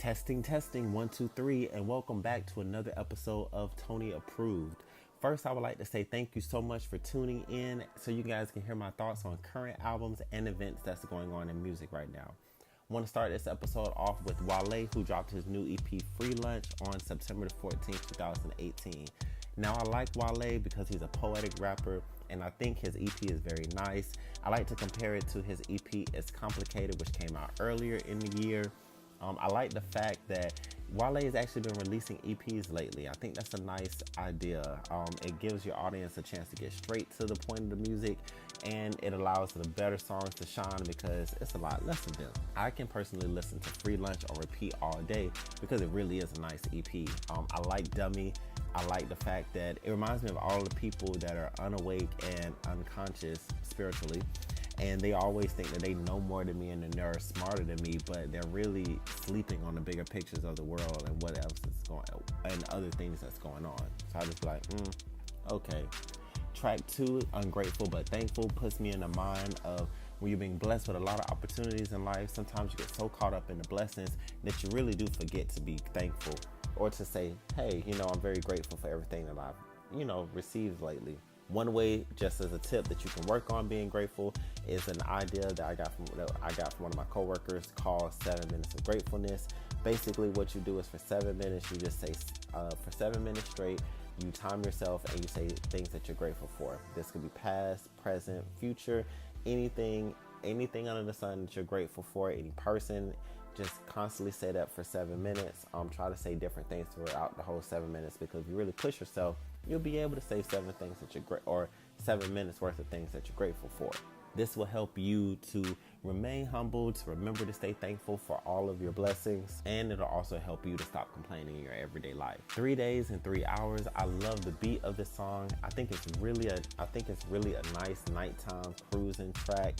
Testing, testing, one, two, three, and welcome back to another episode of ToniApproved. First, I would like to say thank you so much for tuning in so you guys can hear my thoughts on current albums and events that's going on in music right now. I want to start this episode off with Wale, who dropped his new EP Free Lunch on September the 14th, 2018. Now, I like Wale because he's a poetic rapper, and I think his EP is very nice. I like to compare it to his EP It's Complicated, which came out earlier in the year. I like the fact that Wale has actually been releasing EPs lately. I think that's a nice idea. It gives your audience a chance to get straight to the point of the music, and it allows the better songs to shine because it's a lot less of them. I can personally listen to Free Lunch on repeat all day because it really is a nice EP. I like Dummy. I like the fact that it reminds me of all the people that are unawake and unconscious spiritually, and they always think that they know more than me and they're smarter than me, but they're really sleeping on the bigger pictures of the world and what else is going on and other things that's going on. So I just be like, okay. Track 2, Ungrateful But Thankful, puts me in the mind of when you're being blessed with a lot of opportunities in life. Sometimes you get so caught up in the blessings that you really do forget to be thankful or to say, hey, I'm very grateful for everything that I've, received lately. One way, just as a tip that you can work on being grateful, is an idea that I got from one of my coworkers called 7 Minutes of Gratefulness. Basically, what you do is for 7 minutes, you just say, for 7 minutes straight, you time yourself and you say things that you're grateful for. This could be past, present, future, anything under the sun that you're grateful for, any person. Just constantly say that for 7 minutes. Try to say different things throughout the whole 7 minutes, because if you really push yourself, you'll be able to say 7 things that you're or 7 minutes worth of things that you're grateful for. This will help you to remain humble, to remember to stay thankful for all of your blessings, and it'll also help you to stop complaining in your everyday life. 3 days and 3 hours. I love the beat of this song. I think it's really a nice nighttime cruising track.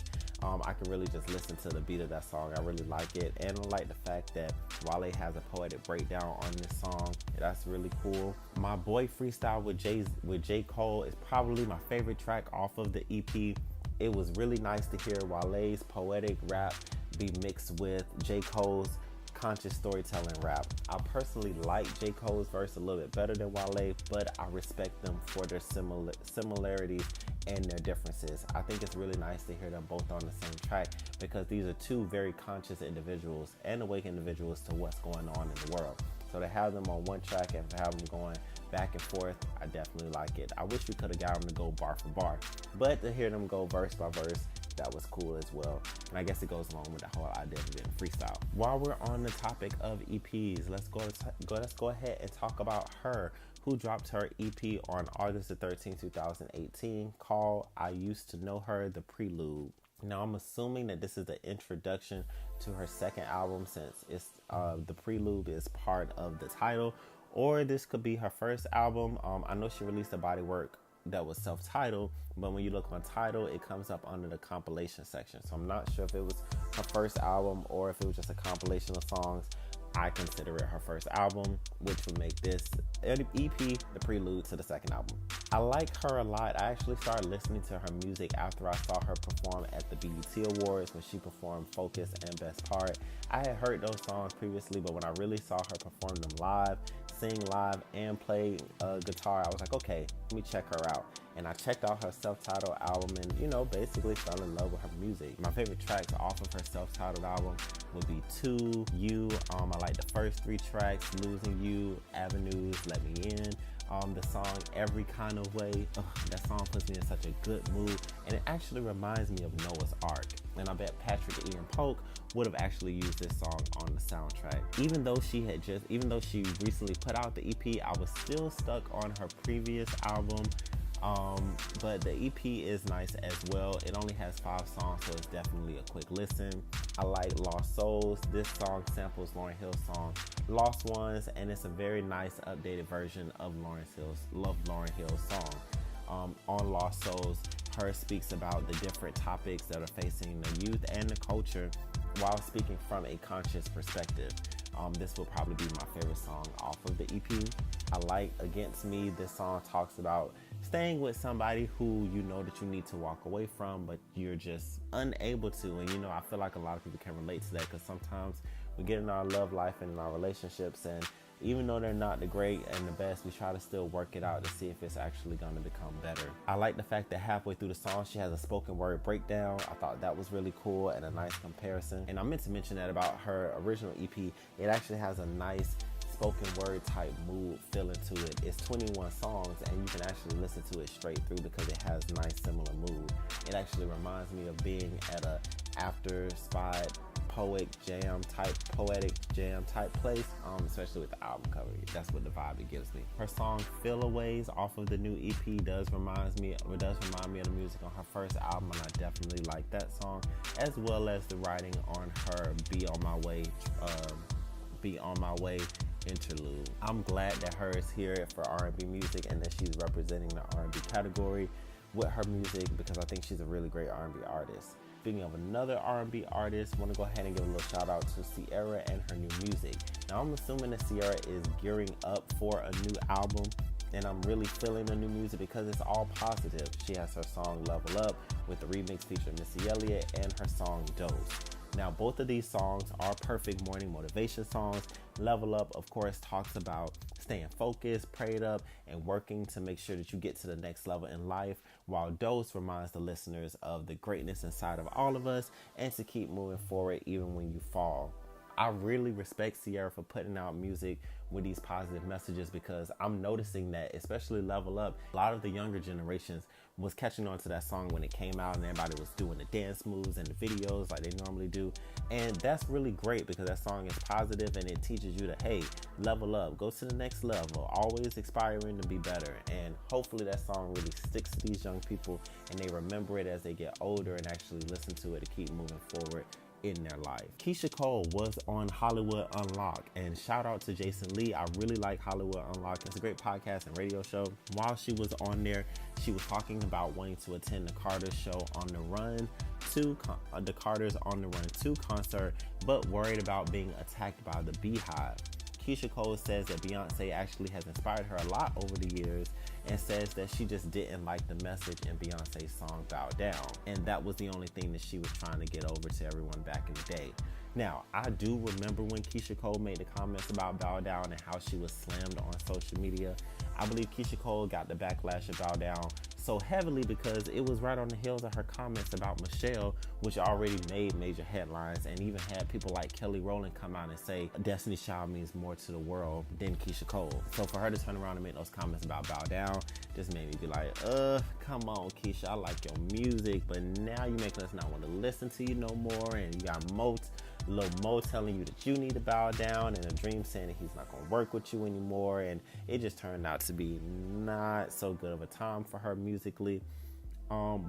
I can really just listen to the beat of that song. I really like it, and I like the fact that Wale has a poetic breakdown on this song. That's really cool. My Boy Freestyle with J. Cole is probably my favorite track off of the EP. It was really nice to hear Wale's poetic rap be mixed with J. Cole's conscious storytelling rap. I personally like J. Cole's verse a little bit better than Wale, but I respect them for their similarities and their differences. I think it's really nice to hear them both on the same track, because these are two very conscious individuals and awake individuals to what's going on in the world. So to have them on one track and to have them going back and forth, I definitely like it. I wish we could have got them to go bar for bar, but to hear them go verse by verse, that was cool as well. And I guess it goes along with the whole idea of being freestyle. While we're on the topic of EPs, let's go ahead and talk about H.E.R, who dropped her EP on August the 13th, 2018, called I Used to Know Her, The Prelude. Now, I'm assuming that this is the introduction to her second album, since it's the Prelude is part of the title, or this could be her first album. I know she released a body work that was self-titled, but when you look on Tidal, it comes up under the compilation section. So I'm not sure if it was her first album or if it was just a compilation of songs. I consider it her first album, which would make this EP the prelude to the second album. I like her a lot. I actually started listening to her music after I saw her perform at the BET Awards when she performed Focus and Best Part. I had heard those songs previously, but when I really saw her perform them live, sing live, and play guitar, I was like, okay, let me check her out. And I checked out her self-titled album and, basically fell in love with her music. My favorite tracks off of her self-titled album would be 2, You. I like the first 3 tracks, Losing You, Avenues, Let Me In. The song Every Kind of Way. That song puts me in such a good mood, and it actually reminds me of Noah's Ark. And I bet Patrick Ian Polk would have actually used this song on the soundtrack. Even though she recently put out the EP, I was still stuck on her previous album. But the EP is nice as well. It only has 5 songs, so it's definitely a quick listen. I like Lost Souls. This song samples Lauryn Hill's song Lost Ones, and it's a very nice updated version of Lauryn Hill's song. On Lost Souls, H.E.R speaks about the different topics that are facing the youth and the culture while speaking from a conscious perspective. This will probably be my favorite song off of the EP. I like Against Me. This song talks about staying with somebody who you know that you need to walk away from, but you're just unable to. And I feel like a lot of people can relate to that, because sometimes we get in our love life and in our relationships, and even though they're not the great and the best, we try to still work it out to see if it's actually going to become better. I like the fact that halfway through the song, she has a spoken word breakdown. I thought that was really cool and a nice comparison. And I meant to mention that about her original EP. It actually has a nice spoken word type mood feeling to it. It's 21 songs, and you can actually listen to it straight through because it has nice similar mood. It actually reminds me of being at a after spot poetic jam type place, especially with the album cover. That's what the vibe it gives me. Her song Fillaways off of the new EP does remind me of the music on her first album, and I definitely like that song, as well as the writing on her Be On My Way interlude. I'm glad that H.E.R is here for R&B music and that she's representing the R&B category with her music, because I think she's a really great R&B artist. Speaking of another R&B artist, I want to go ahead and give a little shout out to Ciara and her new music. Now, I'm assuming that Ciara is gearing up for a new album, and I'm really feeling the new music because it's all positive. She has her song Level Up with the remix featuring Missy Elliott and her song Dose. Now, both of these songs are perfect morning motivation songs. Level Up, of course, talks about staying focused, prayed up, and working to make sure that you get to the next level in life, while Dose reminds the listeners of the greatness inside of all of us and to keep moving forward even when you fall. I really respect Ciara for putting out music with these positive messages, because I'm noticing that, especially Level Up, a lot of the younger generations was catching on to that song when it came out, and everybody was doing the dance moves and the videos like they normally do. And that's really great because that song is positive and it teaches you to, hey, level up, go to the next level, always aspiring to be better. And hopefully that song really sticks to these young people and they remember it as they get older and actually listen to it to keep moving forward in their life. Keyshia Cole was on Hollywood Unlocked, and shout out to Jason Lee. I really like Hollywood Unlocked. It's a great podcast and radio show. While she was on there, she was talking about wanting to attend the Carter's show on the Run 2, the Carter's on the Run 2 concert, but worried about being attacked by the Beehive. Keyshia Cole says that Beyonce actually has inspired her a lot over the years, and says that she just didn't like the message in Beyonce's song Bow Down, and that was the only thing that she was trying to get over to everyone back in the day. Now, I do remember when Keyshia Cole made the comments about Bow Down and how she was slammed on social media. I believe Keyshia Cole got the backlash of Bow Down so heavily because it was right on the heels of her comments about Michelle, which already made major headlines and even had people like Kelly Rowland come out and say Destiny's Child means more to the world than Keyshia Cole. So for her to turn around and make those comments about Bow Down just made me be like, come on, Keyshia, I like your music, but now you making us not want to listen to you no more, and you got Lil Mo telling you that you need to bow down, and a Dream saying that he's not going to work with you anymore, and it just turned out to be not so good of a time for her musically.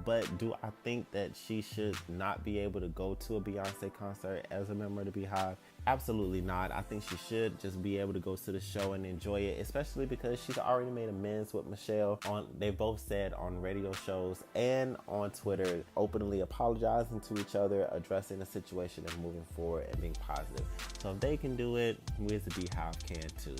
But do I think that she should not be able to go to a Beyonce concert as a member of the Beehive? Absolutely not. I think she should just be able to go to the show and enjoy it, especially because she's already made amends with Michelle. They both said on radio shows and on Twitter, openly apologizing to each other, addressing the situation and moving forward and being positive. So if they can do it, we as the Beehive can too.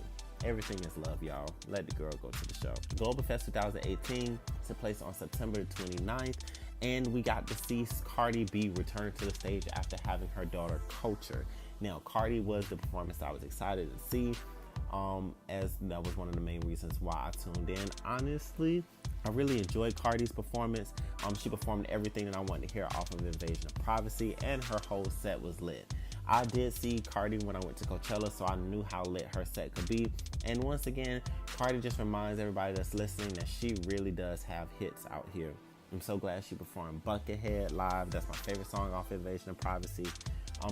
Everything is love, y'all. Let the girl go to the show. Global Fest 2018 took place on September 29th, and we got to see Cardi B return to the stage after having her daughter coach her. Now, Cardi was the performance I was excited to see, as that was one of the main reasons why I tuned in. Honestly, I really enjoyed Cardi's performance. She performed everything that I wanted to hear off of Invasion of Privacy, and her whole set was lit. I did see Cardi when I went to Coachella, so I knew how lit her set could be. And once again, Cardi just reminds everybody that's listening that she really does have hits out here. I'm so glad she performed Buckethead live. That's my favorite song off Invasion of Privacy.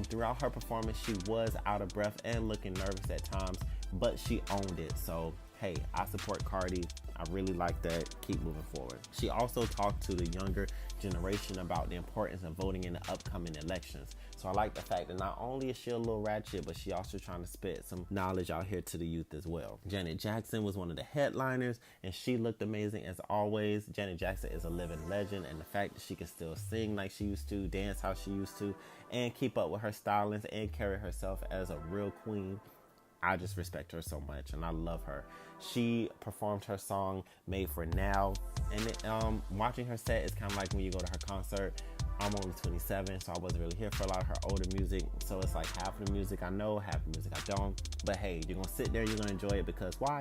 Throughout her performance, she was out of breath and looking nervous at times, but she owned it. So, hey, I support Cardi. I really like that. Keep moving forward. She also talked to the younger generation about the importance of voting in the upcoming elections. So I like the fact that not only is she a little ratchet, but she also trying to spit some knowledge out here to the youth as well. Janet Jackson was one of the headliners, and she looked amazing as always. Janet Jackson is a living legend, and the fact that she can still sing like she used to, dance how she used to, and keep up with her stylings and carry herself as a real queen, I just respect her so much, and I love her. She performed her song Made for Now, and watching her set is kind of like when you go to her concert. I'm only 27, so I wasn't really here for a lot of her older music. So it's like half of the music I know, half of the music I don't. But hey, you're gonna sit there, you're gonna enjoy it because why?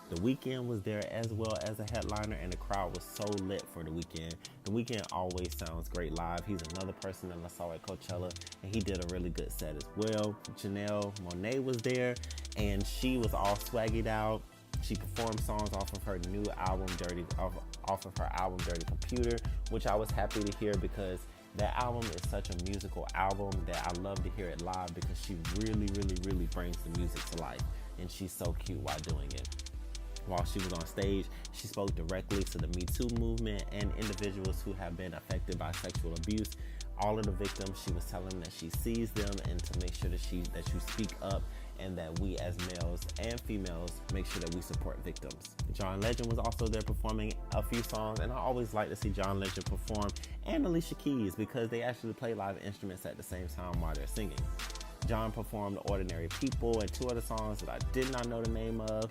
The Weeknd was there as well as a headliner, and the crowd was so lit for The Weeknd. The Weeknd always sounds great live. He's another person that I saw at Coachella, and he did a really good set as well. Janelle Monáe was there, and she was all swaggied out. She performed songs off of her new album, off of her album, Dirty Computer, which I was happy to hear because that album is such a musical album that I love to hear it live because she really, really, really brings the music to life, and she's so cute while doing it. While she was on stage, she spoke directly to the Me Too movement and individuals who have been affected by sexual abuse. All of the victims, she was telling them that she sees them and to make sure that you speak up, and that we as males and females make sure that we support victims. John Legend was also there performing a few songs, and I always like to see John Legend perform, and Alicia Keys, because they actually play live instruments at the same time while they're singing. John performed Ordinary People and 2 other songs that I did not know the name of.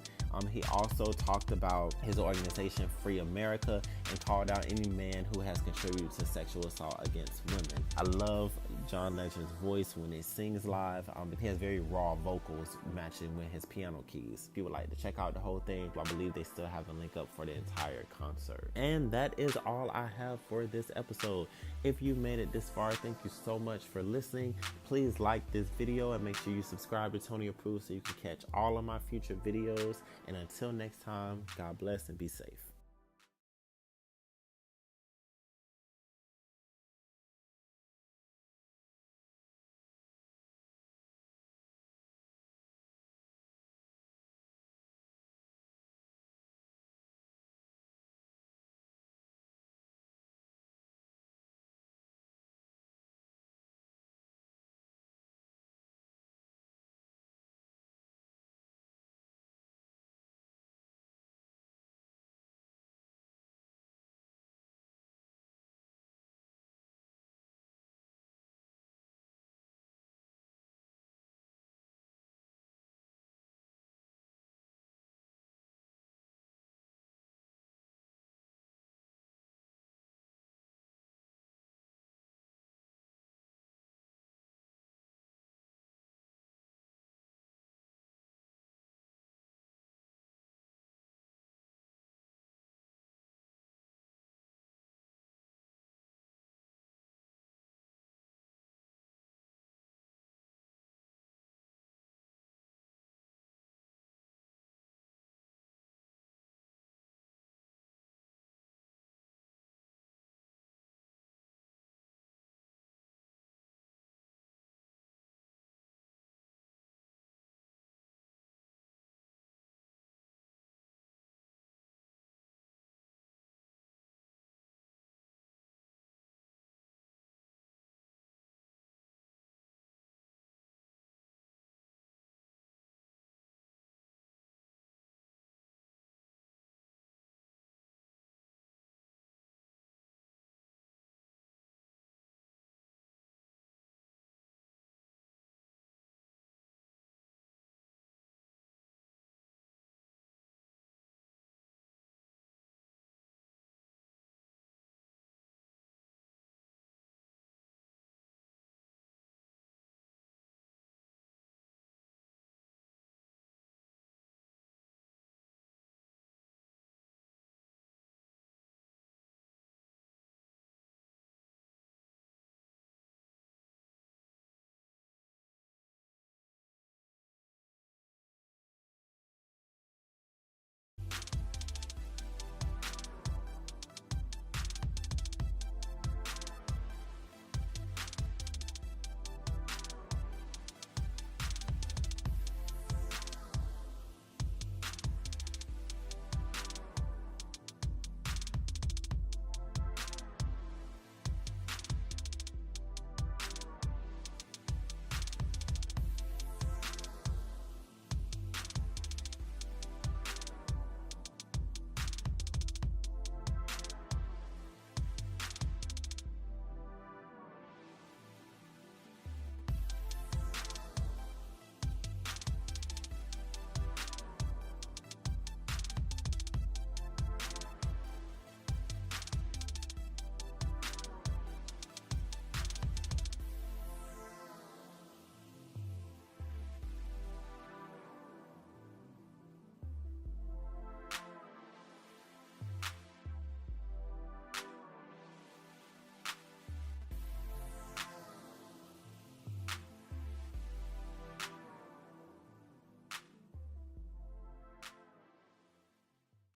He also talked about his organization, Free America, and called out any man who has contributed to sexual assault against women. I love John Legend's voice when he sings live. He has very raw vocals matching with his piano keys. If you would like to check out the whole thing, I believe they still have a link up for the entire concert. And that is all I have for this episode. If you made it this far, thank you so much for listening. Please like this video and make sure you subscribe to ToniApproved so you can catch all of my future videos. And until next time, God bless and be safe.